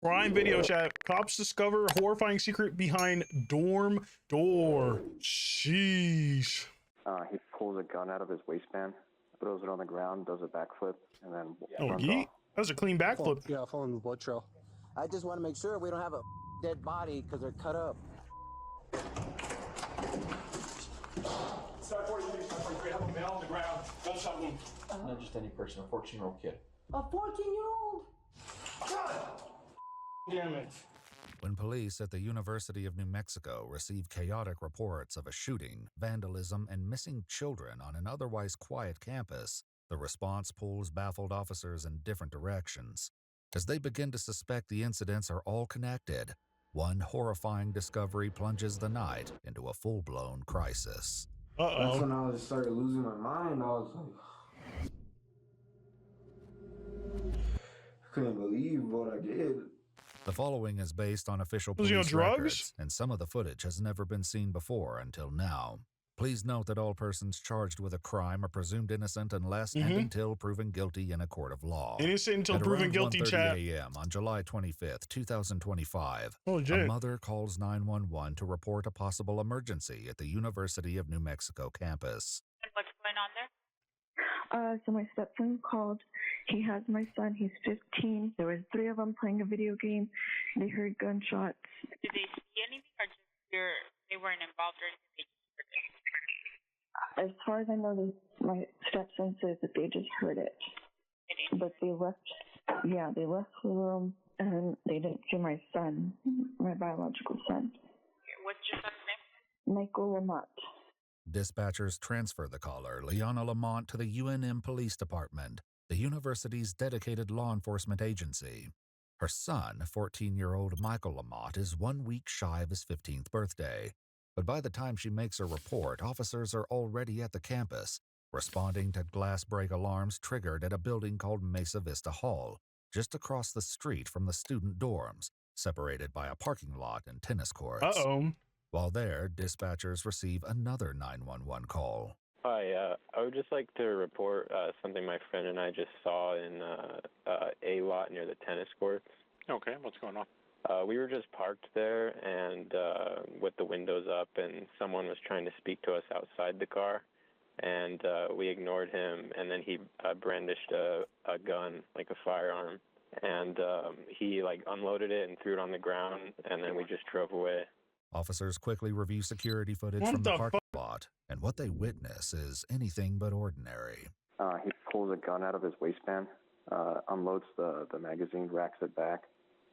Prime video chat. Cops discover horrifying secret behind dorm door. Sheesh. He pulls a gun out of his waistband, throws it on the ground, does a backflip, and then Oh, runs yeet. off. That was a clean backflip. Yeah, following the blood trail. I just want to make sure we don't have a dead body because they're cut up. Start 43, start 43. Have a male on the ground. Gunshot wound. Not just any person, a 14-year-old kid. A 14-year-old? Damn it. When police at the University of New Mexico receive chaotic reports of a shooting, vandalism, and missing children on an otherwise quiet campus, the response pulls baffled officers in different directions. As they begin to suspect the incidents are all connected, one horrifying discovery plunges the night into a full-blown crisis. That's when I started losing my mind. I was like, I couldn't believe what I did. The following is based on official Was he on police drugs? records, and some of the footage has never been seen before until now. Please note that all persons charged with a crime are presumed innocent unless and until proven guilty in a court of law. Innocent until At proven around guilty, 1:30 chat. a.m. on July 25th, 2025, Oh, a legit. mother calls 911 to report a possible emergency at the University of New Mexico campus. What's going on there? So my stepson called. He has my son. He's 15. There was 3 of them playing a video game. They heard gunshots. Did they see anything, or just they weren't involved, or anything? As far as I know, my stepson says that they just heard it. But they left. Yeah, they left the room, and they didn't see my son, my biological son. What's your son's name? Michael Lamont. Dispatchers transfer the caller, Liana Lamont, to the UNM Police Department, the university's dedicated law enforcement agency. Her son, 14-year-old Michael Lamont, is 1 week shy of his 15th birthday. But by the time she makes her report, officers are already at the campus, responding to glass break alarms triggered at a building called Mesa Vista Hall, just across the street from the student dorms, separated by a parking lot and tennis courts. Uh-oh. While there, dispatchers receive another 911 call. Hi, I would just like to report something my friend and I just saw in a lot near the tennis courts. Okay, what's going on? We were just parked there and with the windows up, and someone was trying to speak to us outside the car, and we ignored him, and then he brandished a gun, like a firearm, and he unloaded it and threw it on the ground, and then we just drove away. Officers quickly review security footage from the parking lot, and what they witness is anything but ordinary. He pulls a gun out of his waistband, unloads the magazine, racks it back,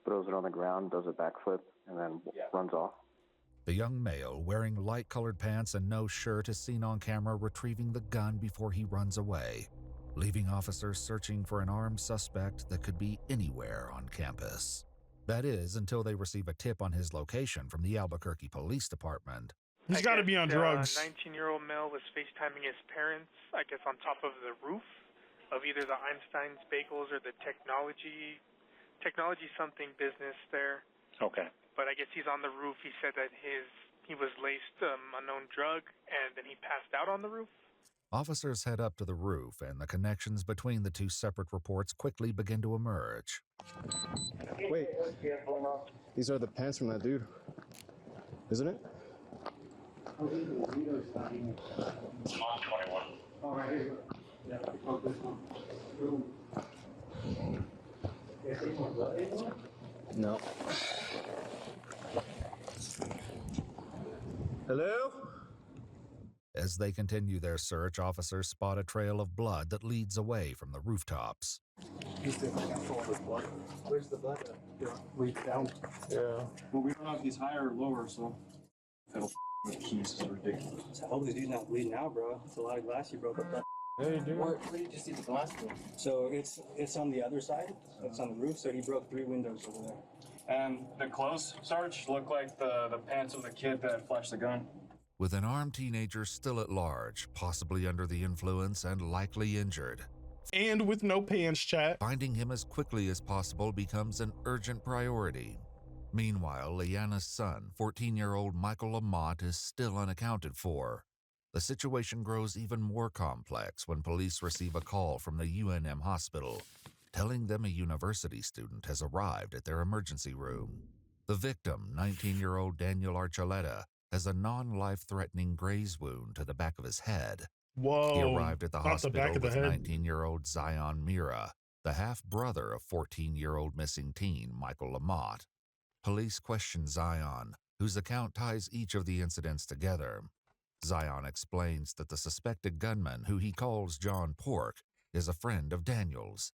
throws it on the ground, does a backflip, and then runs off. The young male, wearing light-colored pants and no shirt, is seen on camera retrieving the gun before he runs away, leaving officers searching for an armed suspect that could be anywhere on campus. That is, until they receive a tip on his location from the Albuquerque Police Department. He's got to be on drugs. A 19-year-old male was FaceTiming his parents, I guess on top of the roof of either the Einstein's Bagels or the technology something business there. Okay. But I guess he's on the roof. He said that he was laced unknown drug, and then he passed out on the roof. Officers head up to the roof, and the connections between the two separate reports quickly begin to emerge. Wait, these are the pants from that dude, isn't it? On 21. Oh, right here. Yeah, no. Hello? As they continue their search, officers spot a trail of blood that leads away from the rooftops. He's taking control of his blood. Where's the blood at? Yeah, way down. Yeah. Well, we don't know if he's higher or lower, so. That'll with keys is ridiculous. I hope he's not bleeding out, bro. It's a lot of glass you broke up. Hey, dude. Where did you see the glass go? So it's on the other side. It's on the roof. So he broke 3 windows over there. And the clothes, Sarge, look like the pants of the kid that flashed the gun. With an armed teenager still at large, possibly under the influence and likely injured, and with no pants, chat, finding him as quickly as possible becomes an urgent priority. Meanwhile, Leanna's son, 14-year-old Michael Lamont, is still unaccounted for. The situation grows even more complex when police receive a call from the UNM hospital. telling them a university student has arrived at their emergency room. The victim, 19-year-old Daniel Archuleta, has a non-life-threatening graze wound to the back of his head. Whoa. He arrived at the not the back hospital of the with head. 19-year-old Zion Mira, the half-brother of 14-year-old missing teen Michael Lamont. Police question Zion, whose account ties each of the incidents together. Zion explains that the suspected gunman, who he calls John Pork, is a friend of Daniel's.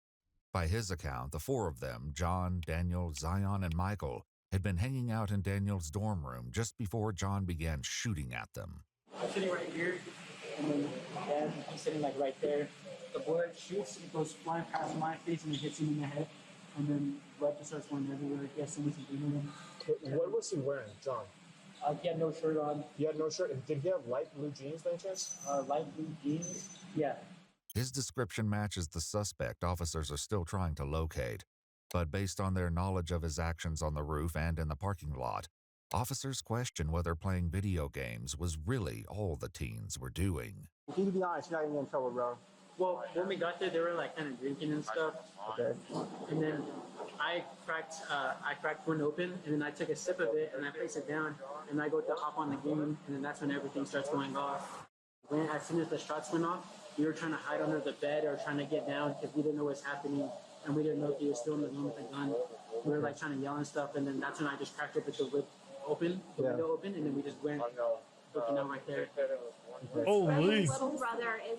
By his account, the four of them, John, Daniel, Zion, and Michael, had been hanging out in Daniel's dorm room just before John began shooting at them. I'm sitting right here, and then Dad, he's sitting like right there. The bullet shoots, it goes flying past my face, and it hits him in the head. And then blood just starts going everywhere. He has someone to do with him. What was he wearing, John? He had no shirt on. He had no shirt. And did he have light blue jeans by any chance? Light blue jeans? Yeah. His description matches the suspect officers are still trying to locate, but based on their knowledge of his actions on the roof and in the parking lot, officers question whether playing video games was really all the teens were doing. You can be honest, you're not even in trouble, bro. Well, when we got there, they were like kind of drinking and stuff. Okay. And then I cracked one open, and then I took a sip of it, and I placed it down, and I go to hop on the game, and then that's when everything starts going off. As soon as the shots went off, we were trying to hide under the bed or trying to get down because we didn't know what's happening, and we didn't know if he was still in the room with the gun. We were like trying to yell and stuff, and then that's when I just cracked open the window open, and then we just went looking out right there. Holy.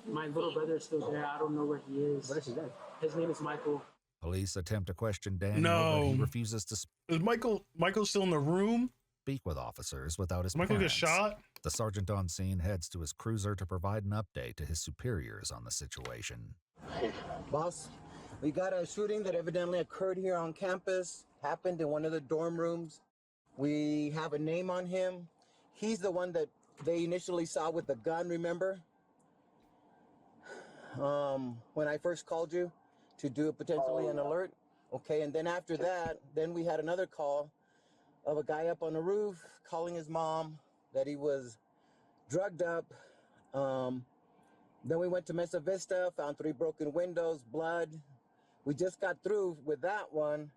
My little brother is still there. I don't know where he is. What is his name? His name is Michael. Police attempt to question Daniel, No. but he refuses to Is Michael still in the room? speak with officers without his Michael parents. get shot? The sergeant on scene heads to his cruiser to provide an update to his superiors on the situation. Boss, we got a shooting that evidently occurred here on campus, happened in one of the dorm rooms. We have a name on him. He's the one that they initially saw with the gun, remember? When I first called you to do potentially an alert. Okay, and then after that, then we had another call of a guy up on the roof calling his mom that he was drugged up. Then we went to Mesa Vista, found 3 broken windows, blood. We just got through with that one.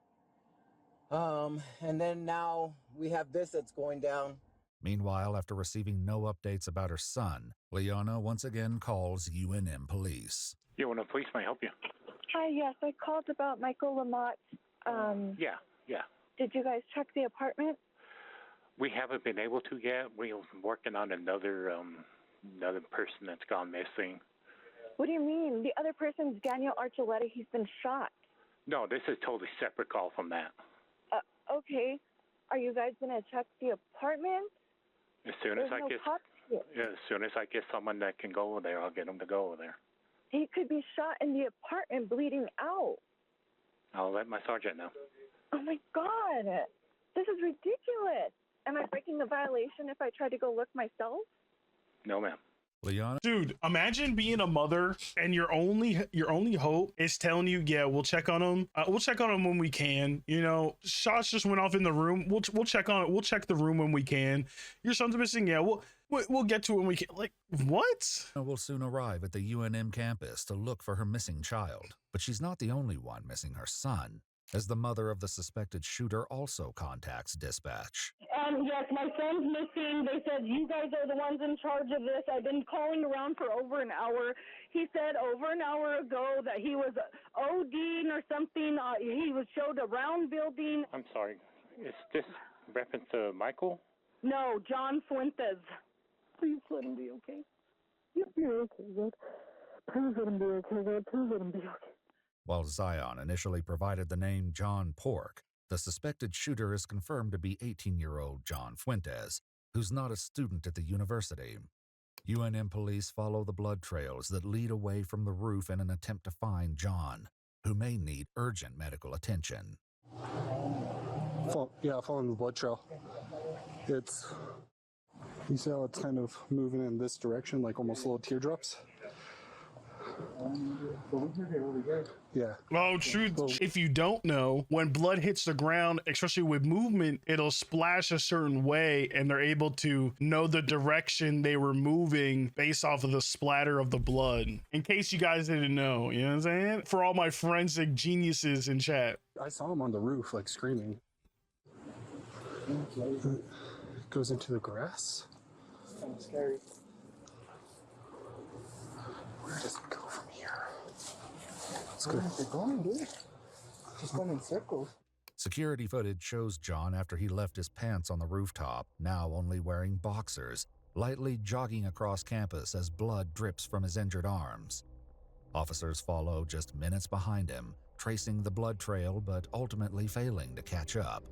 And then now we have this that's going down. Meanwhile, after receiving no updates about her son, Leona once again calls UNM police. Yeah, UNM police, may I help you? Hi, yes, I called about Michael Lamont. Yeah. Did you guys check the apartment? We haven't been able to yet. We're working on another person that's gone missing. What do you mean? The other person's Daniel Archuleta. He's been shot. No, this is a totally separate call from that. Okay. Are you guys going to check the apartment? As soon as as soon as I get someone that can go over there, I'll get them to go over there. He could be shot in the apartment, bleeding out. I'll let my sergeant know. Oh my God. This is ridiculous. Am I breaking a violation if I try to go look myself? No, ma'am. Leona? Dude, imagine being a mother and your only hope is telling you, yeah, we'll check on him. We'll check on him when we can. You know, shots just went off in the room. We'll check on it. We'll check the room when we can. Your son's missing. Yeah, we'll get to it when we can. Like, what? Will soon arrive at the UNM campus to look for her missing child, but she's not the only one missing her son, as the mother of the suspected shooter also contacts dispatch. Yes, my son's missing. They said you guys are the ones in charge of this. I've been calling around for over an hour. He said over an hour ago that he was ODing or something. He was showed a round building. I'm sorry. Is this reference to Michael? No, John Fuentes. Please let him be okay. Yep, you're okay, good. Please let him be okay, good. Please let him be okay. While Zion initially provided the name John Pork, the suspected shooter is confirmed to be 18-year-old John Fuentes, who's not a student at the university. UNM police follow the blood trails that lead away from the roof in an attempt to find John, who may need urgent medical attention. Following the blood trail. You see how it's kind of moving in this direction, like almost little teardrops? Yeah. Oh, true. If you don't know, when blood hits the ground, especially with movement, it'll splash a certain way, and they're able to know the direction they were moving based off of the splatter of the blood. In case you guys didn't know, you know what I'm saying? For all my forensic geniuses in chat. I saw him on the roof, like screaming. Goes into the grass. Kind of scary. Where does it go from here? Let's Where is it going, dude? Just going in circles. Security footage shows John after he left his pants on the rooftop, now only wearing boxers, lightly jogging across campus as blood drips from his injured arms. Officers follow just minutes behind him, tracing the blood trail but ultimately failing to catch up.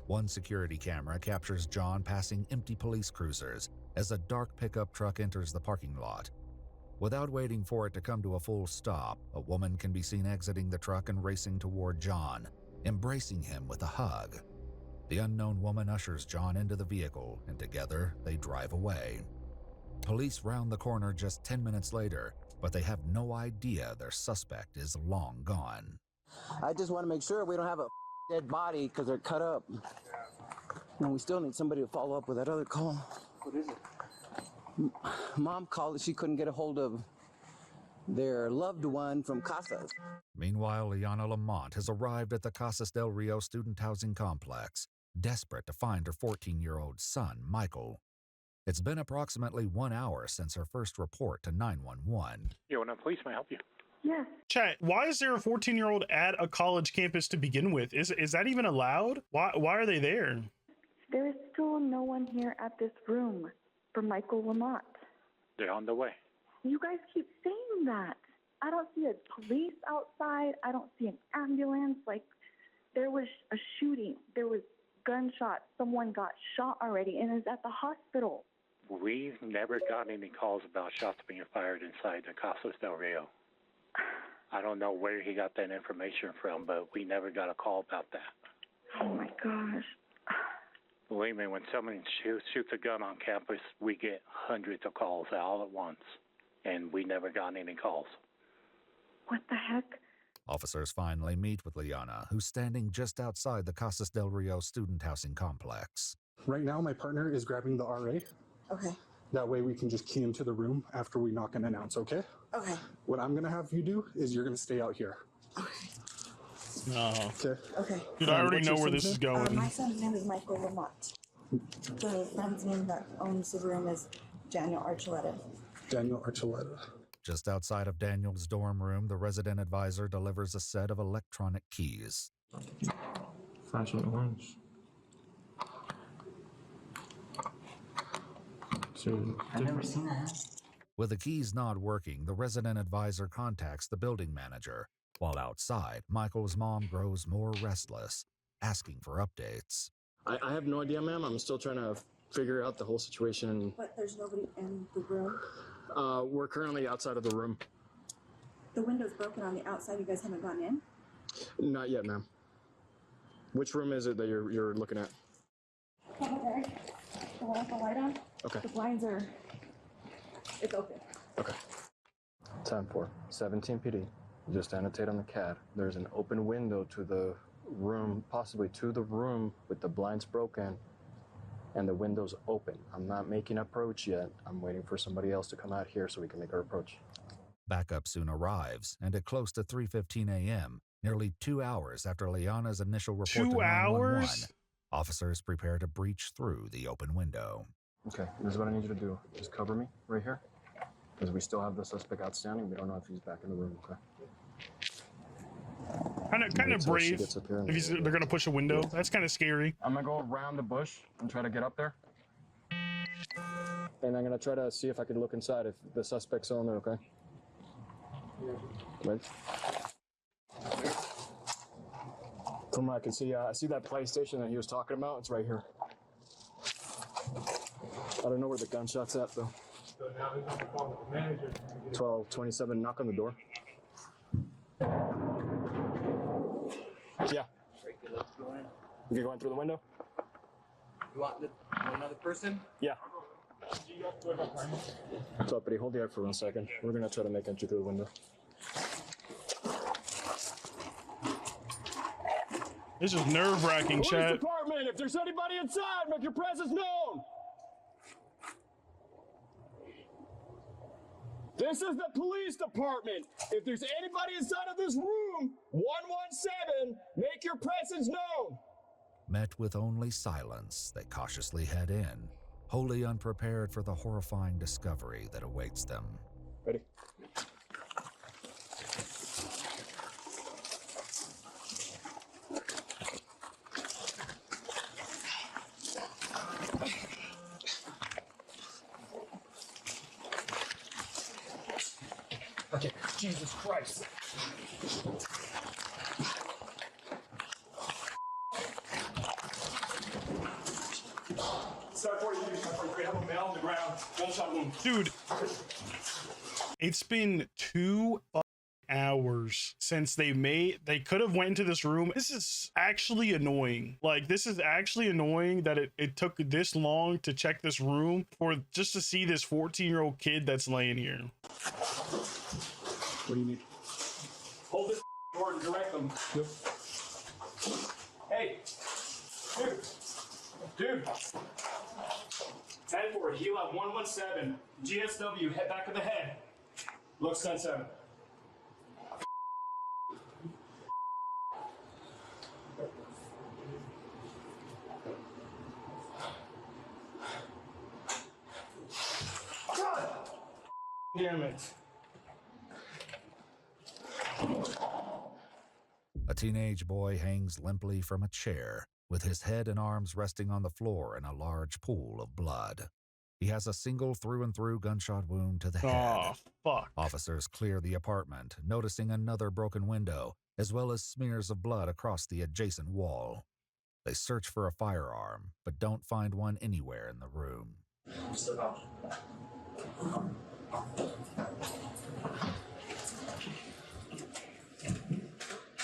One security camera captures John passing empty police cruisers as a dark pickup truck enters the parking lot. Without waiting for it to come to a full stop, a woman can be seen exiting the truck and racing toward John, embracing him with a hug. The unknown woman ushers John into the vehicle, and together they drive away. Police round the corner just 10 minutes later, but they have no idea their suspect is long gone. I just want to make sure we don't have a dead body because they're cut up. And we still need somebody to follow up with that other call. What is it? Mom called that she couldn't get a hold of their loved one from Casas. Meanwhile, Liana Lamont has arrived at the Casas del Rio student housing complex, desperate to find her 14-year-old son, Michael. It's been approximately 1 hour since her first report to 911. Yeah, when police may help you. Yes. Chat, why is there a 14-year-old at a college campus to begin with? Is that even allowed? Why are they there? There is still no one here at this room for Michael Lamont. They're on the way. You guys keep saying that. I don't see a police outside. I don't see an ambulance. Like, there was a shooting. There was gunshots. Someone got shot already and is at the hospital. We've never gotten any calls about shots being fired inside the Casas del Rio. I don't know where he got that information from, but we never got a call about that. Oh, my gosh. Believe me, when someone shoots a gun on campus, we get hundreds of calls all at once, and we never got any calls. What the heck? Officers finally meet with Liana, who's standing just outside the Casas del Rio student housing complex. Right now, my partner is grabbing the RA. Okay. That way we can just key him to the room after we knock and announce, okay? Okay. What I'm going to have you do is you're going to stay out here. No. Okay. Okay. Dude, I already know where this is going. My son's name is Michael Lamont. The friend's name that owns the room is Daniel Archuleta. Daniel Archuleta. Just outside of Daniel's dorm room, the resident advisor delivers a set of electronic keys. Flashing orange. I've never seen that. With the keys not working, the resident advisor contacts the building manager. While outside, Michael's mom grows more restless, asking for updates. I have no idea, ma'am. I'm still trying to figure out the whole situation. But there's nobody in the room? We're currently outside of the room. The window's broken on the outside. You guys haven't gone in? Not yet, ma'am. Which room is it that you're looking at? Over there. The one with the light on? Okay. The blinds are... It's open. Okay. 10-4, 17 PD. Just annotate on the CAD. There's an open window to the room, possibly to the room with the blinds broken and the windows open. I'm not making approach yet. I'm waiting for somebody else to come out here so we can make our approach. Backup soon arrives, and at close to 3:15 a.m., nearly 2 hours after Liana's initial report to 2 911, hours? officers prepare to breach through the open window. Okay, this is what I need you to do. Just cover me right here, because we still have the suspect outstanding. We don't know if he's back in the room, okay? Kind of brave. If they're gonna push a window, that's kind of scary. I'm gonna go around the bush and try to get up there. And I'm gonna try to see if I can look inside if the suspect's still in there, okay? Wait. From what I can see, I see that PlayStation that he was talking about. It's right here. I don't know where the gunshot's at though. 1227, knock on the door. Yeah. You going through the window? You want another person? Yeah. What's up, buddy? Hold the air for 1 second. We're gonna try to make entry through the window. This is nerve-wracking, Police chat. department, if there's anybody inside, make your presence known. This is the police department. If there's anybody inside of this room, 117, make your presence known. Met with only silence, they cautiously head in, wholly unprepared for the horrifying discovery that awaits them. Ready? Okay, Jesus Christ. Start 43, start 43, have a male on the ground, gunshot wound. Dude, it's been 2 hours since they could have went into this room. This is actually annoying. Like, this is actually annoying that it took this long to check this room for just to see this 14-year-old kid that's laying here. What do you need? Hold this door and direct them. Yep. Hey, dude. 10-4, heal at 117. GSW, head back of the head. Looks 10-7. God damn it. A teenage boy hangs limply from a chair, with his head and arms resting on the floor in a large pool of blood. He has a single through-and-through gunshot wound to the head. Oh, fuck. Officers clear the apartment, noticing another broken window, as well as smears of blood across the adjacent wall. They search for a firearm, but don't find one anywhere in the room.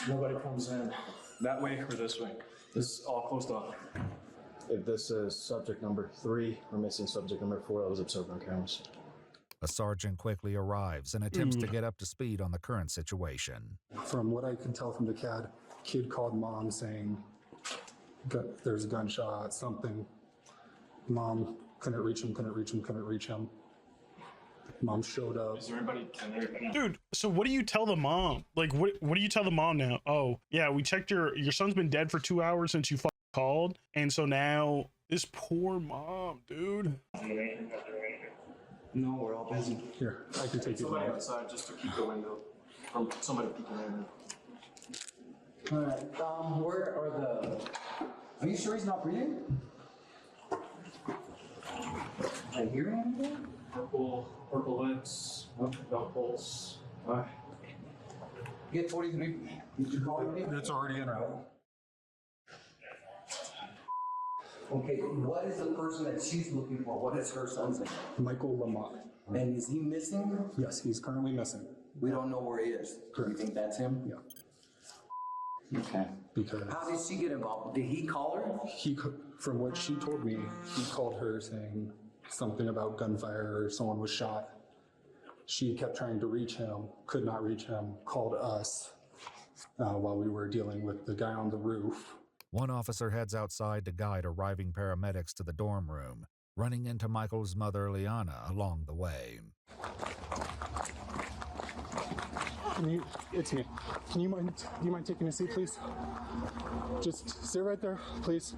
Nobody comes in that way or this way. This is all closed off. If this is subject number 3, we're missing subject number 4 that was observed on cameras. A sergeant quickly arrives and attempts to get up to speed on the current situation. From what I could tell from the CAD, kid called mom saying there's a gunshot, something. Mom couldn't reach him. Mom showed up. Is there anybody in there? Dude, so what do you tell the mom? Like, what do you tell the mom now? Oh, yeah, we checked your son's been dead for 2 hours since you called, and so now this poor mom, dude. No, we're all busy. Here, I can take you. Somebody outside just to keep the window from somebody peeking in. Alright, where are the... Are you sure he's not breathing? I hear him? Purple lips, no pulse. Get 43. Did you call him? It's already in route. Okay, what is the person that she's looking for? What is her son's name? Michael Lamont. And is he missing? Yes, he's currently missing. We don't know where he is. Correct. You think that's him? Yeah. Okay. Because how did she get involved? Did he call her? From what she told me, he called her saying something about gunfire or someone was shot. She kept trying to reach him, could not reach him, called us while we were dealing with the guy on the roof. One officer heads outside to guide arriving paramedics to the dorm room, running into Michael's mother, Liana, along the way. It's me. Do you mind taking a seat, please? Just sit right there, please.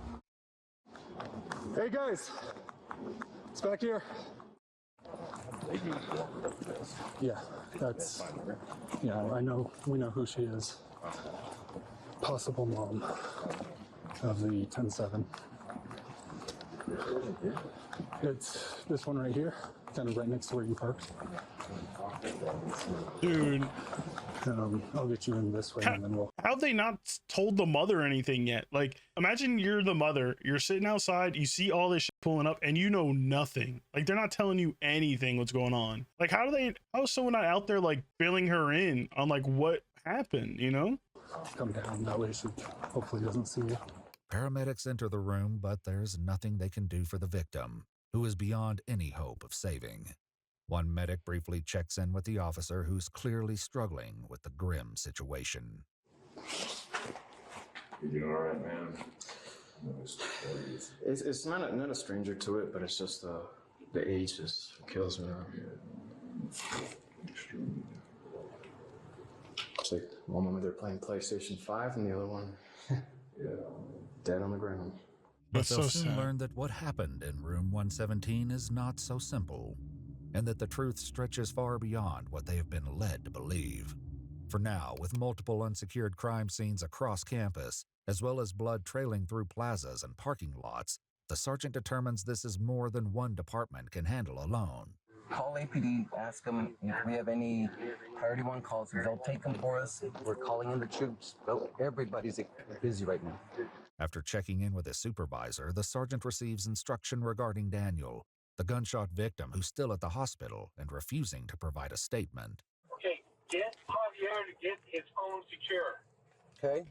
Hey guys, it's back here. Yeah, I know, we know who she is. Possible mom of the 10-7. It's this one right here, kind of right next to where you parked. Dude. I'll get you in this way and then we'll... How've they not told the mother anything yet? Like, imagine you're the mother, you're sitting outside, you see all this shit pulling up, and you know nothing. Like, they're not telling you anything what's going on. Like, how is someone not out there, like, filling her in on, like, what happened, you know? Come down, that way she hopefully doesn't see you. Paramedics enter the room, but there's nothing they can do for the victim. who is beyond any hope of saving. One medic briefly checks in with the officer who's clearly struggling with the grim situation. You doing all right, man? It's not a stranger to it, but it's just the age just kills me now. It's like one moment they're playing PlayStation 5 and the other one dead on the ground. But That's they'll so soon sad. learn that what happened in room 117 is not so simple, and that the truth stretches far beyond what they have been led to believe. For now, with multiple unsecured crime scenes across campus, as well as blood trailing through plazas and parking lots, the sergeant determines this is more than one department can handle alone. Call APD, ask them if we have any priority one calls. They'll take them for us. We're calling in the troops. Well, everybody's busy right now. After checking in with his supervisor, the sergeant receives instruction regarding Daniel, the gunshot victim who's still at the hospital and refusing to provide a statement. Okay, get Javier to get his phone secure. Okay.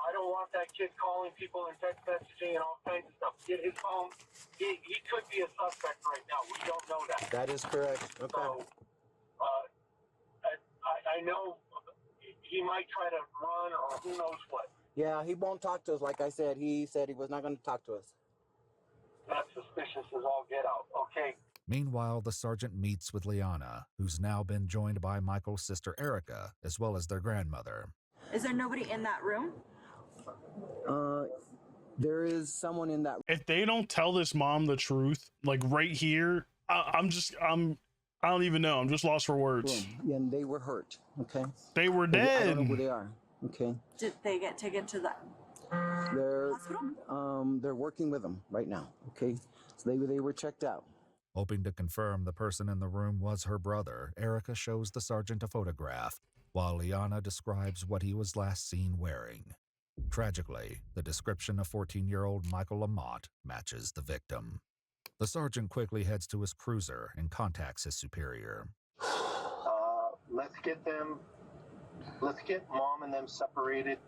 I don't want that kid calling people and text messaging and all kinds of stuff. Get his phone. He could be a suspect right now. We don't know that. That is correct. Okay. So, I know he might try to run or who knows what. Yeah, he won't talk to us. Like I said, he said he was not going to talk to us. That's suspicious as all get out. Okay. Meanwhile, the sergeant meets with Liana, who's now been joined by Michael's sister Erica, as well as their grandmother. Is there nobody in that room? There is someone in that. If they don't tell this mom the truth, like right here, I don't even know. I'm just lost for words. Yeah, and they were hurt. Okay. They were I dead. don't know who they are. Okay. Did they get taken to the They're working with them right now. Okay. So they were checked out. Hoping to confirm the person in the room was her brother, Erica shows the sergeant a photograph, while Liana describes what he was last seen wearing. Tragically, the description of 14-year-old Michael Lamont matches the victim. The sergeant quickly heads to his cruiser and contacts his superior. Let's get mom and them separated.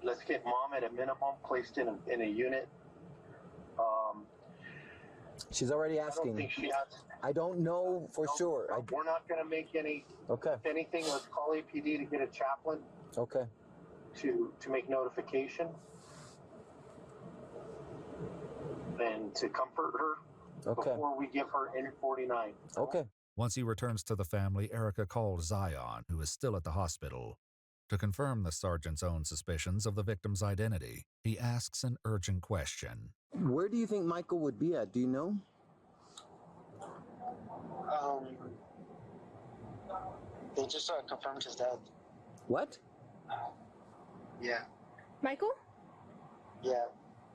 Let's get mom at a minimum placed in a unit. She's already I asking. don't think she has. I don't know for sure. We're not going to make any. Okay. If anything, let's call APD to get a chaplain Okay. to make notification and to comfort her Okay. before we give her N49. Okay. Once he returns to the family, Erica calls Zion, who is still at the hospital. To confirm the sergeant's own suspicions of the victim's identity, he asks an urgent question. Where do you think Michael would be at? Do you know? They just confirmed his death. What? Yeah. Michael? Yeah.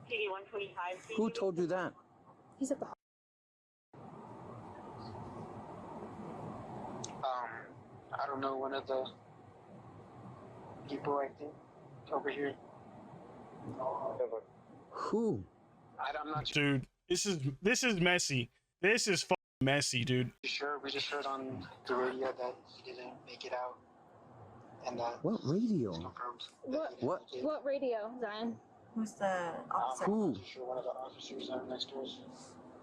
PD 125. Who told you that? He's at the I don't know, one of the people, I think, over here. Who? I'm not sure. Dude, this is messy. This is fucking messy, dude. Sure, we just heard on the radio that he didn't make it out. And that What radio? What radio, Zion? Who's the officer? Who? Sure, one of the officers next to us.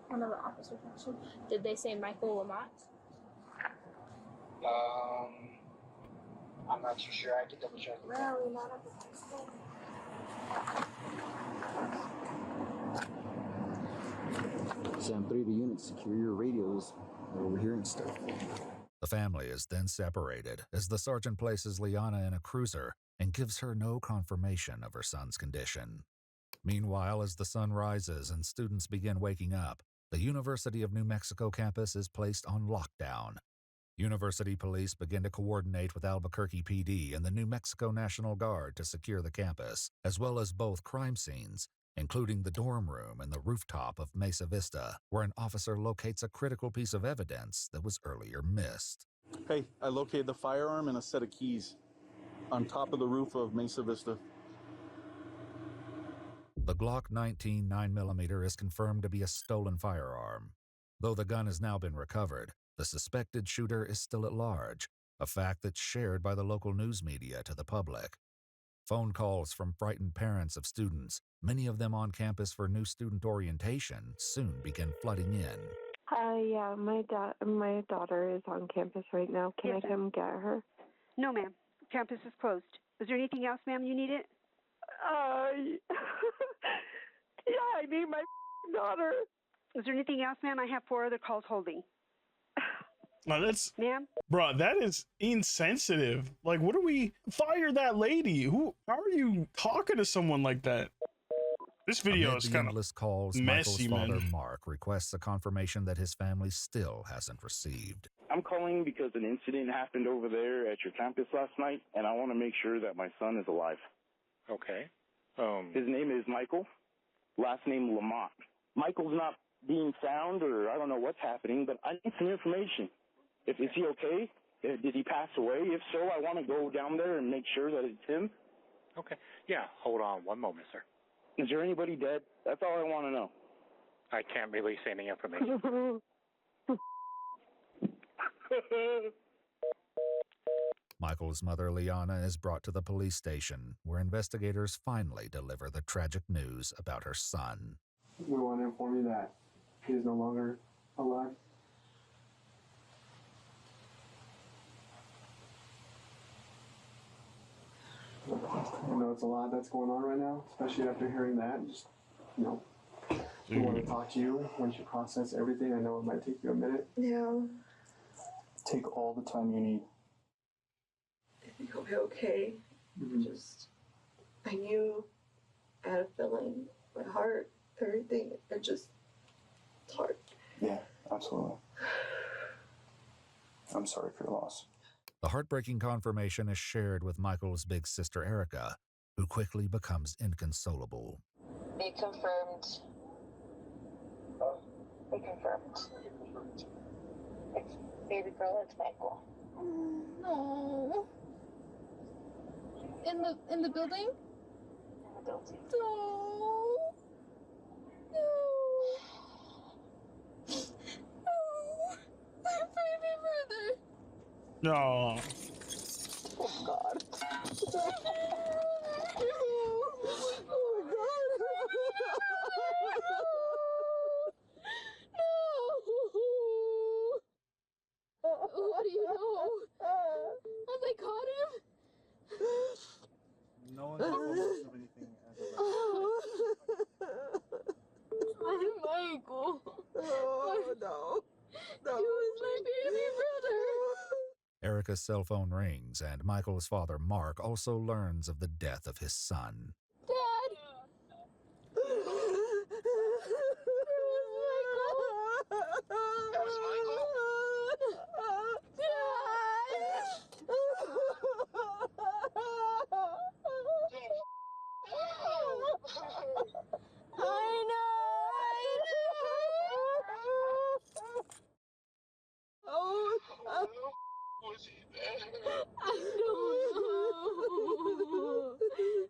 One of the officers mentioned. Did they say Michael Lamont? I'm not too sure. I could double check. Where are we not at the hospital? Sam 3 to unit, secure your radios. We're overhearing stuff. The family is then separated as the sergeant places Liana in a cruiser and gives her no confirmation of her son's condition. Meanwhile, as the sun rises and students begin waking up, the University of New Mexico campus is placed on lockdown. University police begin to coordinate with Albuquerque PD and the New Mexico National Guard to secure the campus, as well as both crime scenes, including the dorm room and the rooftop of Mesa Vista, where an officer locates a critical piece of evidence that was earlier missed. Hey, I located the firearm and a set of keys on top of the roof of Mesa Vista. The Glock 19 9mm is confirmed to be a stolen firearm. Though the gun has now been recovered, the suspected shooter is still at large, a fact that's shared by the local news media to the public. Phone calls from frightened parents of students, many of them on campus for new student orientation, soon begin flooding in. Hi, yeah, my daughter is on campus right now. Can I come get her? No, ma'am. Campus is closed. Is there anything else, ma'am, you needed? Yeah, I need my daughter. Is there anything else, ma'am? I have 4 other calls holding. Now that's, ma'am, bro, that is insensitive. Like, what do we fire that lady? How are you talking to someone like that? This video Amid is the kind endless calls, messy, Michael's father, man. Mark, requests a confirmation that his family still hasn't received. I'm calling because an incident happened over there at your campus last night, and I want to make sure that my son is alive. Okay. His name is Michael, last name Lamont. Michael's not being found, or I don't know what's happening, but I need some information. Is he okay? Did he pass away? If so, I want to go down there and make sure that it's him. Okay. Yeah, hold on one moment, sir. Is there anybody dead? That's all I want to know. I can't release any information. Michael's mother, Liana, is brought to the police station, where investigators finally deliver the tragic news about her son. We want to inform you that he is no longer alive. I know it's a lot that's going on right now, especially after hearing that. Just, we want to talk to you once you process everything. I know it might take you a minute. Yeah. Take all the time you need. I think I'll be okay. I knew, I had a feeling, my heart, everything, it's hard. Yeah, absolutely. I'm sorry for your loss. The heartbreaking confirmation is shared with Michael's big sister, Erica, who quickly becomes inconsolable. Be confirmed. Be confirmed. It's baby girl, it's Michael. No. In the building? In the building. No. No. No. My baby brother. No. Oh God. What do you know? Have they caught him? No one's informed us of anything as of Michael. Oh, no. He was my baby brother. Erica's cell phone rings, and Michael's father, Mark, also learns of the death of his son. Dad. It was Michael. I know.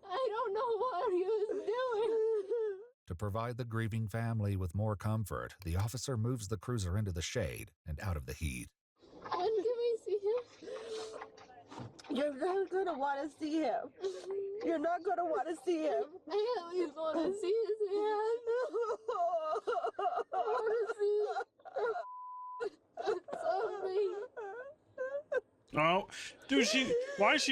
I don't know what he was doing. To provide the grieving family with more comfort, the officer moves the cruiser into the shade and out of the heat. When can we see him? You're not going to want to see him. You're not going to want to see him. I at least want to see his hand. I want to see something. Oh, dude, why is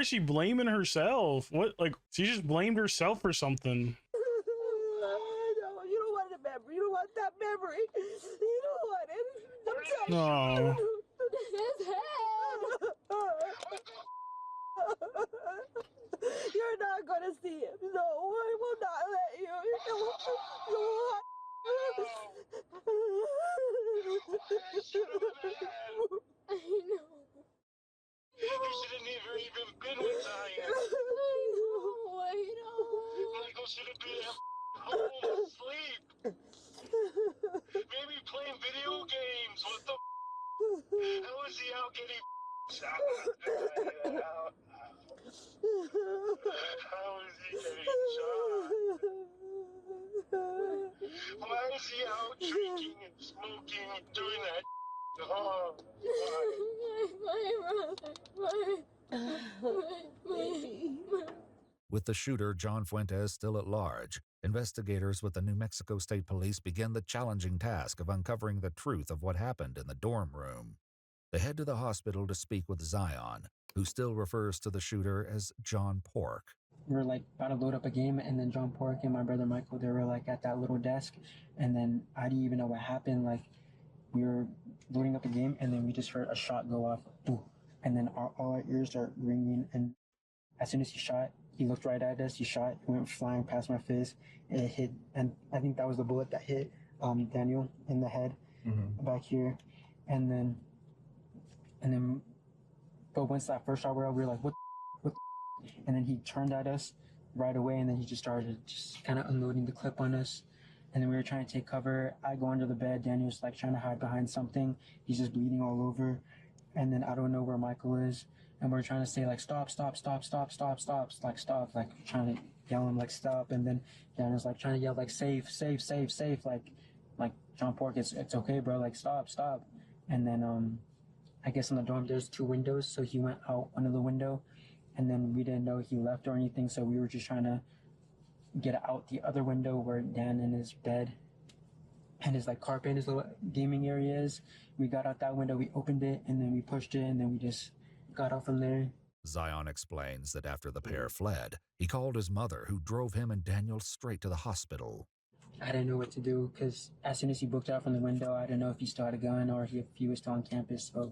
she blaming herself? What, like, she just blamed herself for something. No, you don't want the memory. You don't want that memory. You don't want it. No. His head. You're not going to see him. No, I will not let you. I know. You should have never even been with Zion. I know. Michael should have been at home asleep. Maybe playing video games. What the How is he out getting shot? How is he getting shot? Why is he out drinking and smoking and doing that? Oh, My brother. With the shooter, John Fuentes, still at large, investigators with the New Mexico State Police begin the challenging task of uncovering the truth of what happened in the dorm room. They head to the hospital to speak with Zion, who still refers to the shooter as John Pork. We were like about to load up a game, and then John Pork and my brother Michael, they were like at that little desk, and then I didn't even know what happened. Like, we were loading up a game, and then we just heard a shot go off, boom, and then all our ears start ringing, and as soon as he shot, he looked right at us, he shot, it went flying past my face, and it hit, and I think that was the bullet that hit Daniel in the head, back here, and then, but once that first shot went out, we were like, what the, and then he turned at us right away, and then he just started just kind of unloading the clip on us, and then we were trying to take cover. I go under the bed, Daniel's like trying to hide behind something, he's just bleeding all over, and then I don't know where Michael is, and we're trying to say like stop, like trying to yell him like stop, and then Daniel's like trying to yell like safe, like John Pork, it's okay, bro, like stop, and then I guess in the dorm there's 2 windows, so he went out under the window, and then we didn't know he left or anything, so we were just trying to get out the other window where Dan in his bed and his like carpet, his little gaming area is. We got out that window, we opened it, and then we pushed it, and then we just got out from there. Zion explains that after the pair fled, he called his mother, who drove him and Daniel straight to the hospital. I didn't know what to do, because as soon as he booked out from the window, I didn't know if he still had a gun or if he was still on campus, so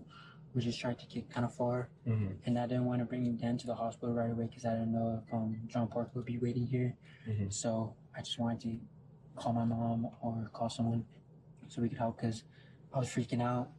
we just tried to get kind of far. And I didn't want to bring him down to the hospital right away, because I didn't know if John Park would be waiting here. So I just wanted to call my mom or call someone so we could help, because I was freaking out,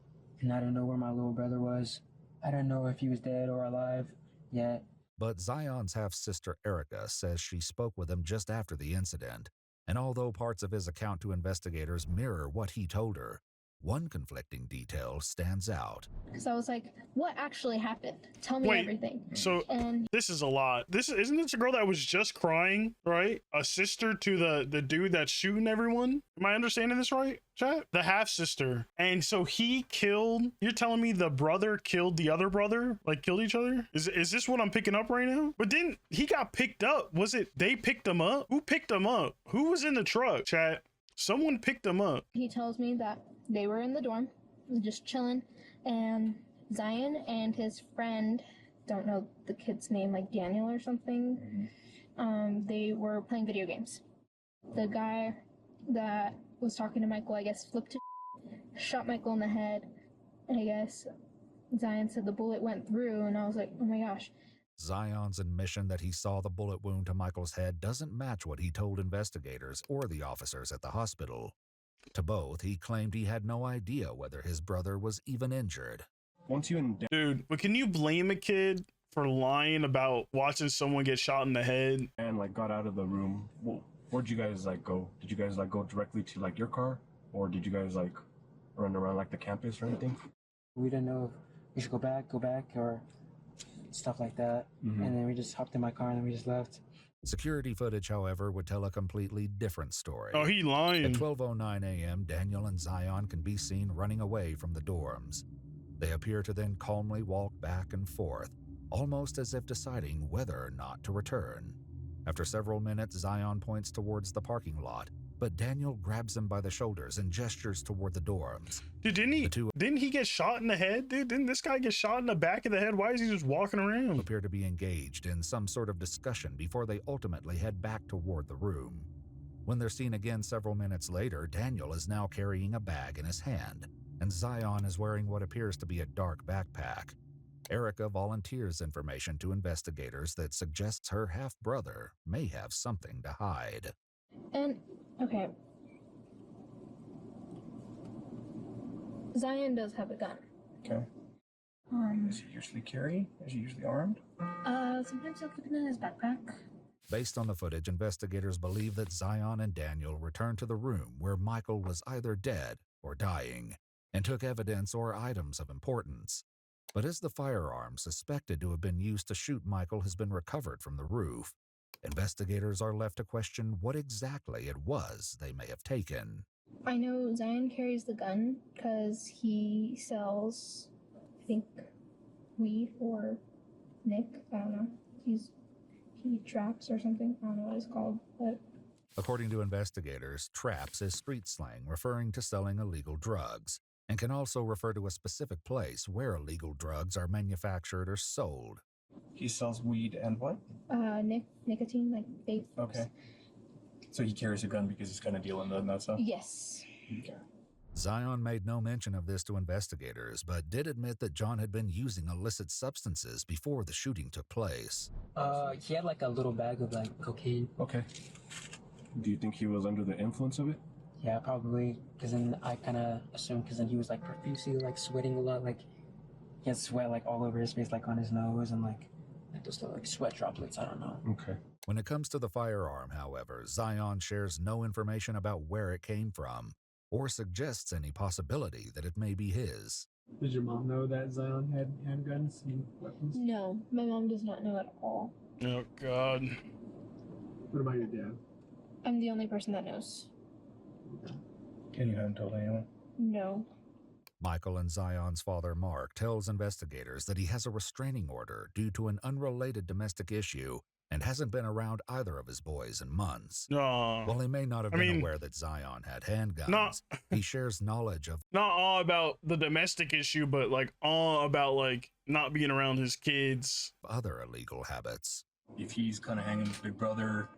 and I didn't know where my little brother was. I didn't know if he was dead or alive yet. But Zion's half-sister Erica says she spoke with him just after the incident, and although parts of his account to investigators mirror what he told her, one conflicting detail stands out. Because I was like, what actually happened? Tell me everything. So and this is a lot. Isn't this a girl that was just crying, right? A sister to the dude that's shooting everyone? Am I understanding this right, chat? The half sister. And so he killed, you're telling me the brother killed the other brother? Like killed each other? Is this what I'm picking up right now? But then he got picked up. Was it they picked him up? Who picked him up? Who was in the truck, chat? Someone picked him up. he tells me that they were in the dorm, just chilling, and Zion and his friend, don't know the kid's name, like Daniel or something, they were playing video games. The guy that was talking to Michael, I guess, flipped his shot Michael in the head, and I guess Zion said the bullet went through, and I was like, oh my gosh. Zion's admission that he saw the bullet wound to Michael's head doesn't match what he told investigators or the officers at the hospital. To both, he claimed he had no idea whether his brother was even injured. Dude, but can you blame a kid for lying about watching someone get shot in the head? And like got out of the room. Well, where'd you guys like go? Did you guys like go directly to like your car, or did you guys like run around like the campus or anything? We didn't know if we should go back, or stuff like that. And then we just hopped in my car and then we just left. Security footage, however, would tell a completely different story. Oh, he lying. At 12:09 a.m., Daniel and Zion can be seen running away from the dorms. They appear to then calmly walk back and forth, almost as if deciding whether or not to return. After several minutes, Zion points towards the parking lot, but Daniel grabs him by the shoulders and gestures toward the dorms. Dude, didn't he get shot in the head? Dude, didn't this guy get shot in the back of the head? Why is he just walking around? Appear to be engaged in some sort of discussion before they ultimately head back toward the room. When they're seen again several minutes later, Daniel is now carrying a bag in his hand, and Zion is wearing what appears to be a dark backpack. Erica volunteers information to investigators that suggests her half-brother may have something to hide. And, okay. Zion does have a gun. Okay. Does he usually carry? Is he usually armed? Sometimes he'll keep it in his backpack. Based on the footage, investigators believe that Zion and Daniel returned to the room where Michael was either dead or dying, and took evidence or items of importance. But as the firearm suspected to have been used to shoot Michael has been recovered from the roof, investigators are left to question what exactly it was they may have taken. I know Zion carries the gun because he sells, I think, weed or Nick. I don't know. He traps or something. I don't know what it's called, but. According to investigators, traps is street slang referring to selling illegal drugs, and can also refer to a specific place where illegal drugs are manufactured or sold. He sells weed and what? Nicotine, like vape. Okay. So he carries a gun because he's kind of dealing in that stuff? Yes. Okay. Zion made no mention of this to investigators, but did admit that John had been using illicit substances before the shooting took place. He had like a little bag of like cocaine. Okay. Do you think he was under the influence of it? Yeah, probably. Because then I kind of assumed, because then he was like profusely like sweating a lot, like he had sweat like all over his face, like on his nose, and like just like sweat droplets. I don't know. Okay. When it comes to the firearm, however, Zion shares no information about where it came from, or suggests any possibility that it may be his. Did your mom know that Zion had handguns and weapons? No, my mom does not know at all. Oh, God. What about your dad? I'm the only person that knows. And you haven't told anyone? No. Michael and Zion's father, Mark, tells investigators that he has a restraining order due to an unrelated domestic issue and hasn't been around either of his boys in months. While he may not have been aware that Zion had handguns, he shares knowledge of not all about the domestic issue, but like all about like not being around his kids. Other illegal habits. If he's kind of hanging with Big Brother,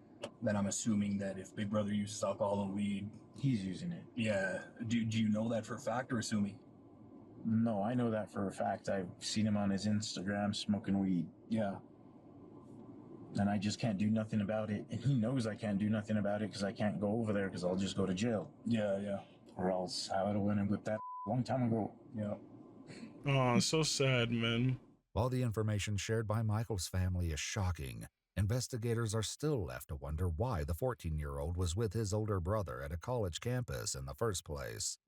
then I'm assuming that if Big Brother uses alcohol and weed, he's using it. Yeah. Do you know that for a fact or assuming? No, I know that for a fact. I've seen him on his Instagram smoking weed. Yeah. And I just can't do nothing about it. And he knows I can't do nothing about it because I can't go over there because I'll just go to jail. Yeah, yeah. Or else I would have went and whipped that a long time ago. Yeah. Oh, so sad, man. While the information shared by Michael's family is shocking, investigators are still left to wonder why the 14-year-old was with his older brother at a college campus in the first place.